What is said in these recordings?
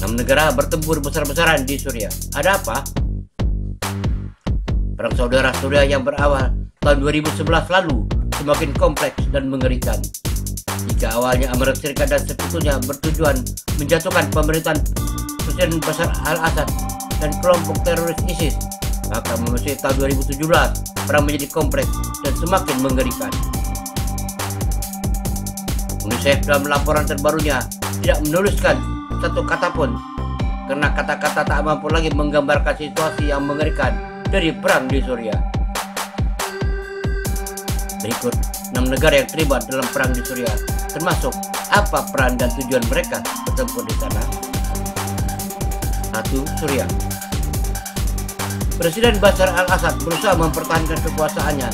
6 negara bertempur besar-besaran di Suriah. Ada apa? Perang saudara Suriah yang berawal tahun 2011 lalu semakin kompleks dan mengerikan. Jika awalnya Amerika Serikat dan sekutunya bertujuan menjatuhkan pemerintahan Presiden Bashar al-Assad dan kelompok teroris ISIS, maka memasuki tahun 2017 perang menjadi kompleks dan semakin mengerikan. UNICEF dalam laporan terbarunya tidak menuliskan satu kata pun karena kata-kata tak mampu lagi menggambarkan situasi yang mengerikan dari perang di Suriah. Berikut 6 negara yang terlibat dalam perang di Suriah, termasuk apa peran dan tujuan mereka bertempur di sana. 1. Suriah. Presiden Bashar al-Assad berusaha mempertahankan kekuasaannya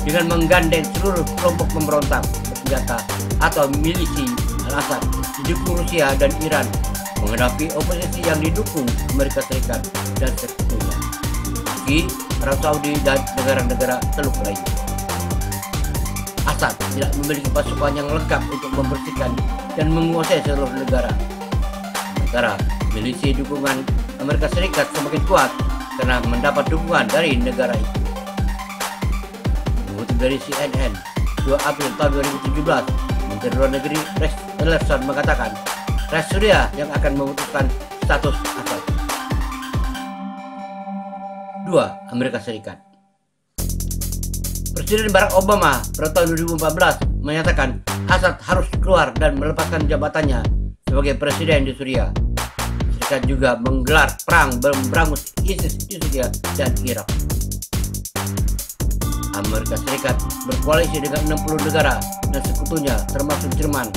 dengan menggandeng seluruh kelompok pemberontak bersenjata atau milisi al-Assad didukung Rusia dan Iran menghadapi oposisi yang didukung Amerika Serikat dan sekutunya, Turki, Arab Saudi, dan negara-negara Teluk lainnya. Assad tidak memiliki pasukan yang lengkap untuk membersihkan dan menguasai seluruh negara. Sementara milisi dukungan Amerika Serikat semakin kuat karena mendapat dukungan dari negara itu. Mengutip dari CNN, 2 April tahun 2017, Menteri Luar Negeri Rex Tillerson mengatakan, Rakyat Suriah yang akan memutuskan status Assad. 2. Amerika Serikat. Presiden Barack Obama pada tahun 2014 menyatakan Assad harus keluar dan melepaskan jabatannya sebagai presiden di Suriah. Serikat juga menggelar perang memberangus ISIS di Suriah dan Irak. Amerika Serikat berkoalisi dengan 60 negara dan sekutunya termasuk Jerman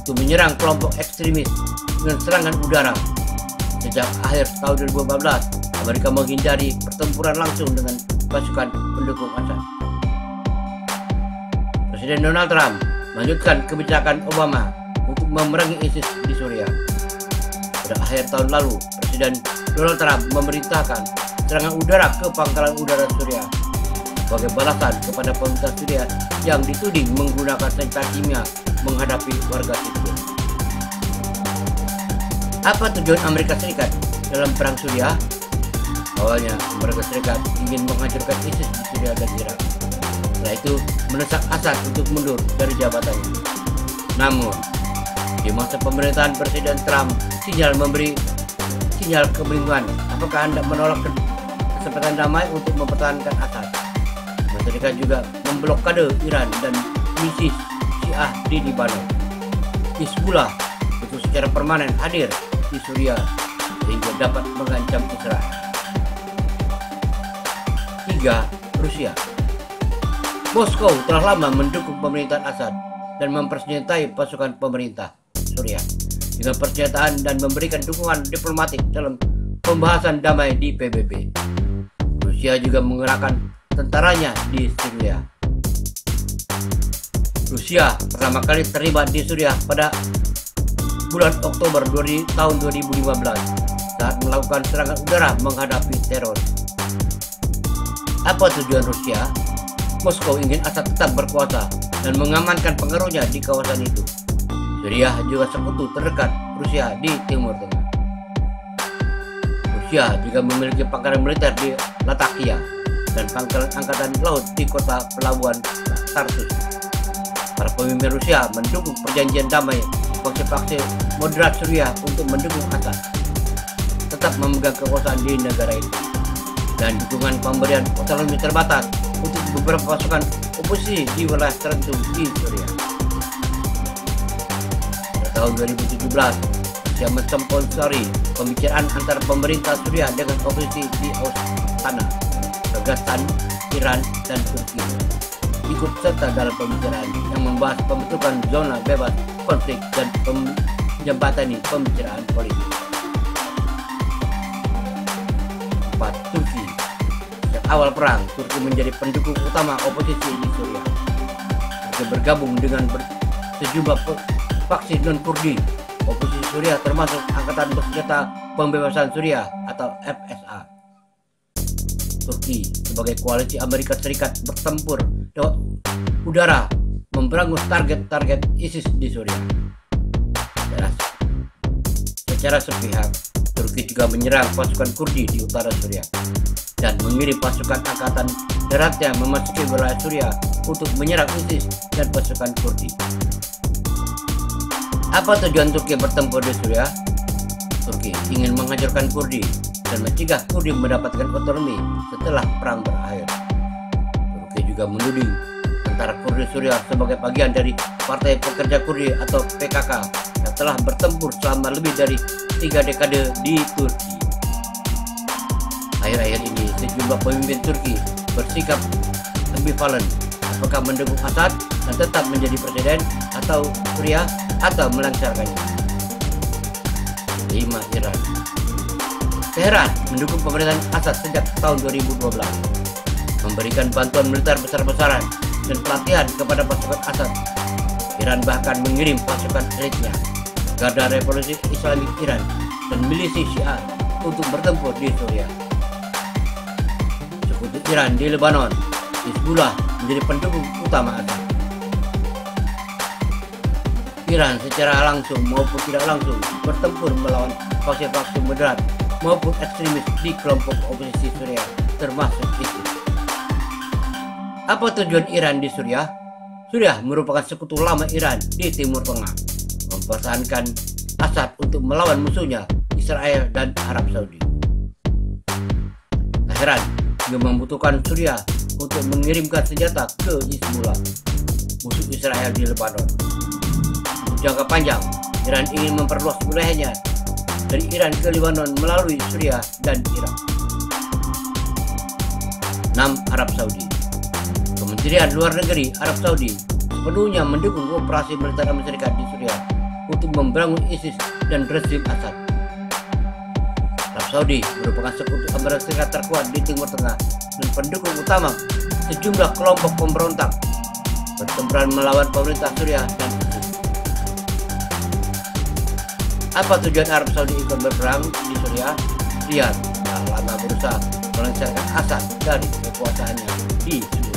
untuk menyerang kelompok ekstremis dengan serangan udara. Sejak akhir tahun 2014, Amerika menghindari pertempuran langsung dengan pasukan pendukung Assad. Presiden Donald Trump melanjutkan kebijakan Obama untuk memerangi ISIS di Suriah. Pada akhir tahun lalu, Presiden Donald Trump memerintahkan serangan udara ke pangkalan udara Suriah sebagai balasan kepada pemerintah Suriah yang dituding menggunakan senjata kimia menghadapi warga sipil. Apa tujuan Amerika Serikat dalam perang Suriah? Awalnya, Amerika Serikat ingin menghancurkan ISIS di Suriah dan Irak. Setelah itu, mendesak Assad untuk mundur dari jabatannya. Namun, di masa pemerintahan Presiden Trump, memberi sinyal kebingungan. Apakah Anda menolak kesempatan damai untuk mempertahankan Assad? Amerika juga memblokade Iran dan misi Syiah di Libanon. Hizbullah itu secara permanen hadir di Suriah sehingga dapat mengancam Israel. 3. Rusia. Moskow telah lama mendukung pemerintahan Assad dan mempersenjatai pasukan pemerintah Suriah dengan persenjataan dan memberikan dukungan diplomatik dalam pembahasan damai di PBB. Rusia juga mengerahkan tentaranya di Suriah. Rusia pertama kali terlibat di Suriah pada bulan Oktober tahun 2015 saat melakukan serangan udara menghadapi teror. Apa tujuan Rusia? Moskow ingin Assad tetap berkuasa dan mengamankan pengaruhnya di kawasan itu. Suriah juga sekutu terdekat Rusia di Timur Tengah. Rusia juga memiliki pangkalan militer di Latakia dan pangkalan angkatan laut di kota pelabuhan Tartus. Para pemimpin Rusia mendukung perjanjian damai faksi-faksi moderat Suriah untuk mendukung Assad tetap memegang kekuasaan di negara itu, dan dukungan pemberian otonomi terbatas untuk beberapa pasukan oposisi di wilayah tertentu di Suriah. Pada tahun 2017, Rusia mensponsori pembicaraan antara pemerintah Suriah dengan oposisi di Astana, Kazakhstan, Iran, dan Turki. Ikut serta dalam pembicaraan yang membahas pembentukan zona bebas konflik dan menjembatani pembicaraan politik. 4. Turki. Sejak awal perang, Turki menjadi pendukung utama oposisi di Suriah. Turki bergabung dengan sejumlah faksi non-Kurdi oposisi Suriah termasuk Angkatan Bersenjata Pembebasan Suriah atau FSA. Turki sebagai koalisi Amerika Serikat bertempur lewat udara memberangus target-target ISIS di Suriah. Secara sepihak, Turki juga menyerang pasukan Kurdi di utara Suriah dan mengirim pasukan angkatan daratnya memasuki wilayah Suriah untuk menyerang ISIS dan pasukan Kurdi. Apa tujuan Turki bertempur di Suriah? Turki ingin menghancurkan Kurdi dan mencegah Kurdi mendapatkan otonomi setelah perang berakhir. Turki juga menuding tentara Kurdi Suriah sebagai bagian dari Partai Pekerja Kurdi atau PKK yang telah bertempur selama lebih dari 3 dekade di Turki. Akhir-akhir ini sejumlah pemimpin Turki bersikap ambivalen, apakah mendukung Assad dan tetap menjadi presiden atau Suriah atau melancarkannya. 5. Iran. Teheran mendukung pemerintahan Assad sejak tahun 2012, memberikan bantuan militer besar-besaran dan pelatihan kepada pasukan Assad. Iran bahkan mengirim pasukan elitnya, Garda Revolusi Islami Iran dan milisi Syiah untuk bertempur di Suriah. Sekutu Iran di Lebanon, Hizbullah menjadi pendukung utama Assad. Iran secara langsung maupun tidak langsung bertempur melawan faksi-faksi moderat maupun ekstremis di kelompok oposisi Suriah, termasuk ISIS. Apa tujuan Iran di Suriah? Suriah merupakan sekutu lama Iran di Timur Tengah, mempertahankan Assad untuk melawan musuhnya Israel dan Arab Saudi. Teheran juga membutuhkan Suriah untuk mengirimkan senjata ke Hizbullah, musuh Israel di Lebanon. Untuk jangka panjang, Iran ingin memperluas wilayahnya dari Iran ke Lebanon melalui Suriah dan Irak. 6. Arab Saudi. Kementerian Luar Negeri Arab Saudi sepenuhnya mendukung operasi militer Amerika Serikat di Suriah untuk membangun ISIS dan rezim Assad. Arab Saudi merupakan sekutu Amerika Serikat terkuat di Timur Tengah dan pendukung utama sejumlah kelompok pemberontak bertempuran melawan pemerintah Suriah dan ISIS. Apa tujuan Arab Saudi ikut berperang di Suriah? Riyadh telah lama berusaha melengsarkan Assad dari kekuasaannya di Suriah.